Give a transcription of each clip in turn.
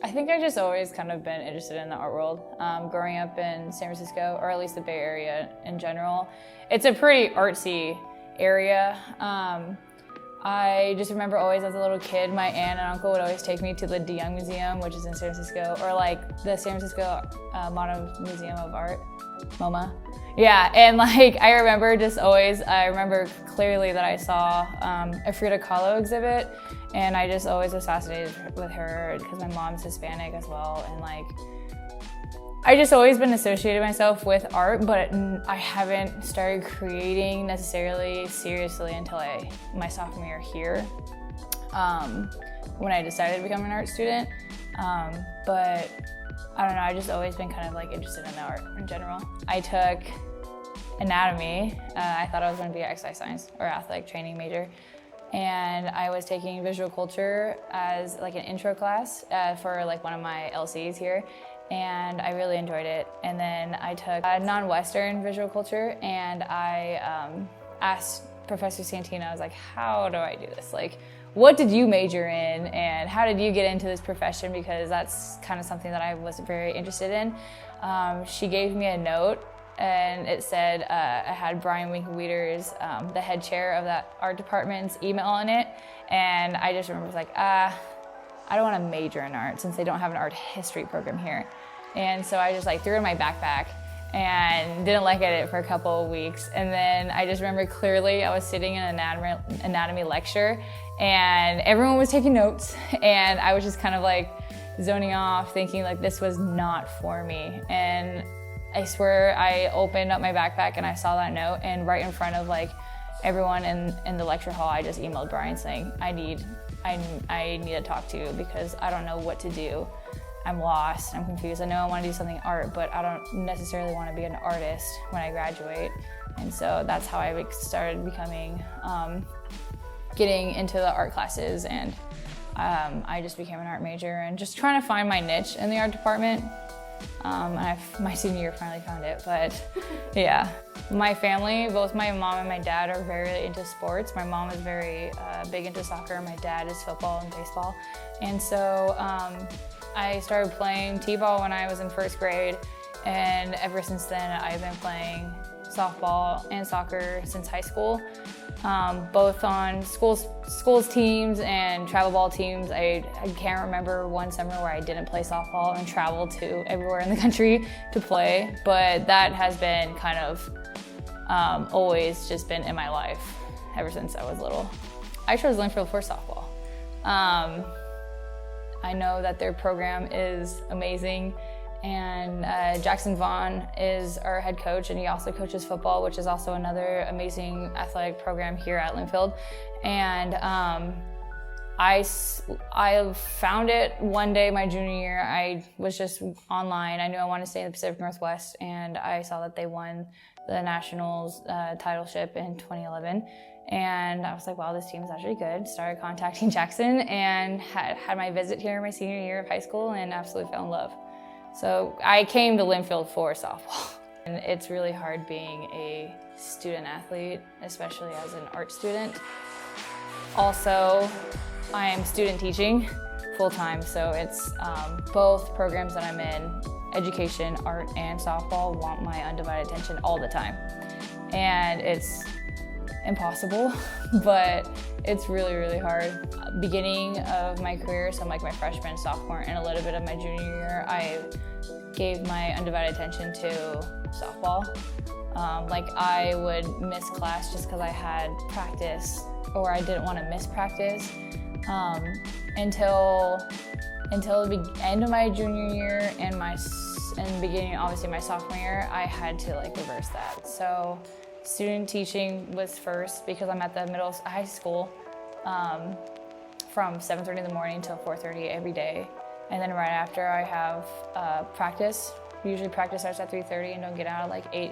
I think I've just always kind of been interested in the art world. Growing up in San Francisco, or at least the Bay Area in general, it's a pretty artsy area. I just remember always as a little kid, my aunt and uncle would always take me to the De Young Museum, which is in San Francisco, or like the San Francisco Modern Museum of Art, MoMA. Yeah, and like I remember clearly that I saw a Frida Kahlo exhibit, and I just always was fascinated with her because my mom's Hispanic as well, and like I just always been associated myself with art, but I haven't started creating necessarily seriously until my sophomore year here, when I decided to become an art student. But I don't know, I've just always been kind of like interested in the art in general. I took anatomy. I thought I was going to be an exercise science or athletic training major. And I was taking visual culture as like an intro class for like one of my LCs here. And I really enjoyed it. And then I took a non-Western visual culture, and I asked Professor Santino, I was like, how do I do this? Like, what did you major in, and how did you get into this profession? Because that's kind of something that I was very interested in. She gave me a note, and it said I had Brian Winkelweeder's, the head chair of that art department's email in it. And I just remember I was like, I don't want to major in art since they don't have an art history program here. And so I just like threw it in my backpack and didn't look at it for a couple of weeks. And then I just remember clearly I was sitting in an anatomy lecture, and everyone was taking notes, and I was just kind of like zoning off, thinking like this was not for me. And I swear I opened up my backpack and I saw that note, and right in front of like everyone in the lecture hall, I just emailed Brian saying, I need to talk to you because I don't know what to do. I'm lost, I'm confused. I know I want to do something art, but I don't necessarily want to be an artist when I graduate. And so that's how I started getting into the art classes, and I just became an art major and just trying to find my niche in the art department. My senior year finally found it, but yeah. My family, both my mom and my dad, are very into sports. My mom is very big into soccer. My dad is football and baseball. And so I started playing t-ball when I was in first grade. And ever since then, I've been playing softball and soccer since high school, both on schools teams and travel ball teams. I can't remember one summer where I didn't play softball and traveled to everywhere in the country to play, but that has been kind of always just been in my life ever since I was little. I chose Linfield for softball. I know that their program is amazing, and Jackson Vaughn is our head coach, and he also coaches football, which is also another amazing athletic program here at Linfield. And I found it one day my junior year. I was just online. I knew I wanted to stay in the Pacific Northwest, and I saw that they won the Nationals titleship in 2011. And I was like, wow, this team is actually good. Started contacting Jackson and had my visit here my senior year of high school and absolutely fell in love. So I came to Linfield for softball. And it's really hard being a student athlete, especially as an art student. Also, I am student teaching full-time, so it's both programs that I'm in, education, art, and softball, want my undivided attention all the time. And it's impossible, but it's really, really hard. Beginning of my career, so like my freshman, sophomore, and a little bit of my junior year, I gave my undivided attention to softball. Like I would miss class just because I had practice, or I didn't want to miss practice, until the end of my junior year and beginning, obviously, my sophomore year. I had to like reverse that. So student teaching was first because I'm at the high school from 7:30 in the morning till 4:30 every day. And then right after I have practice. Usually practice starts at 3:30 and don't get out at like 8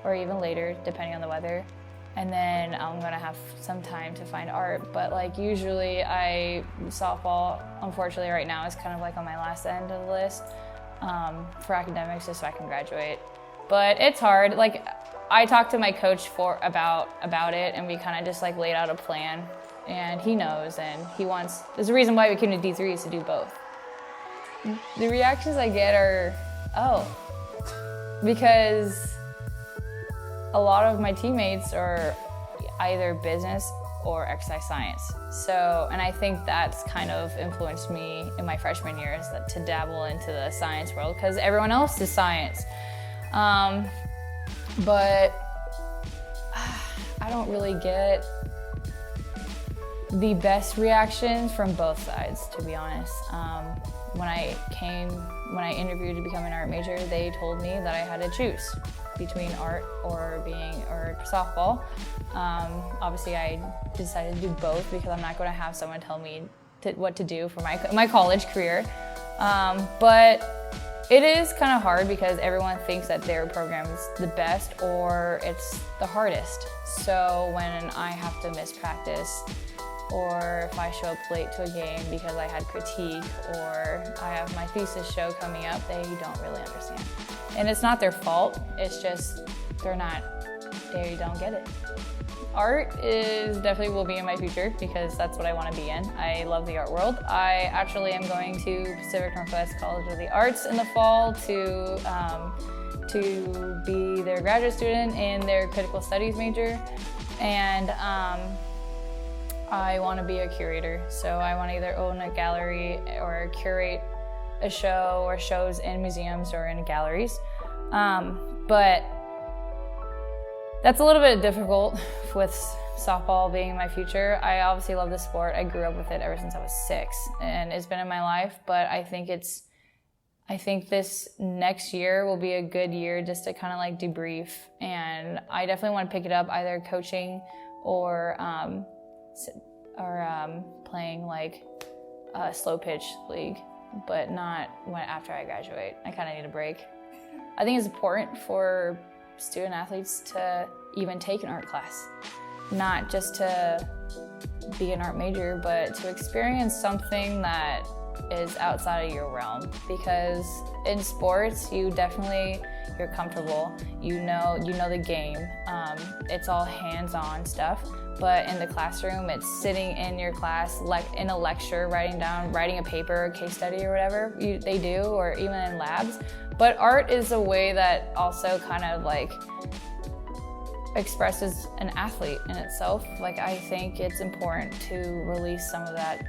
or even later, depending on the weather. And then I'm gonna have some time to find art. But like usually softball, unfortunately right now, is kind of like on my last end of the list for academics, just so I can graduate. But it's hard. Like I talked to my coach about it, and we kind of just like laid out a plan. and he knows, and there's a reason why we came to D3 is to do both. The reactions I get are, because a lot of my teammates are either business or exercise science. So, and I think that's kind of influenced me in my freshman years to dabble into the science world, because everyone else is science. But I don't really get the best reactions from both sides, to be honest. When I interviewed to become an art major, they told me that I had to choose between art or softball. Obviously, I decided to do both because I'm not going to have someone tell me what to do for my college career. But it is kind of hard because everyone thinks that their program is the best or it's the hardest. So when I have to miss practice, or if I show up late to a game because I had critique, or I have my thesis show coming up, they don't really understand. And it's not their fault, it's just they don't get it. Art definitely will be in my future because that's what I want to be in. I love the art world. I actually am going to Pacific Northwest College of the Arts in the fall to be their graduate student in their critical studies major. And I want to be a curator. So I want to either own a gallery or curate a show or shows in museums or in galleries. But that's a little bit difficult with softball being my future. I obviously love the sport. I grew up with it ever since I was 6, and it's been in my life. But I think this next year will be a good year just to kind of like debrief. And I definitely want to pick it up, either coaching or playing like a slow pitch league, but not after I graduate. I kind of need a break. I think it's important for student athletes to even take an art class, not just to be an art major, but to experience something that is outside of your realm. Because in sports, you're comfortable, you know the game, it's all hands-on stuff. But in the classroom, it's sitting in your class, like in a lecture, writing a paper, a case study or whatever they do, or even in labs. But art is a way that also kind of like expresses an athlete in itself. Like, I think it's important to release some of that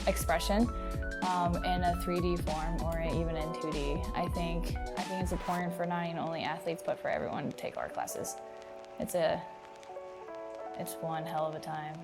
expression in a 3D form or even in 2D. I think it's important for not only athletes, but for everyone to take art classes. It's one hell of a time.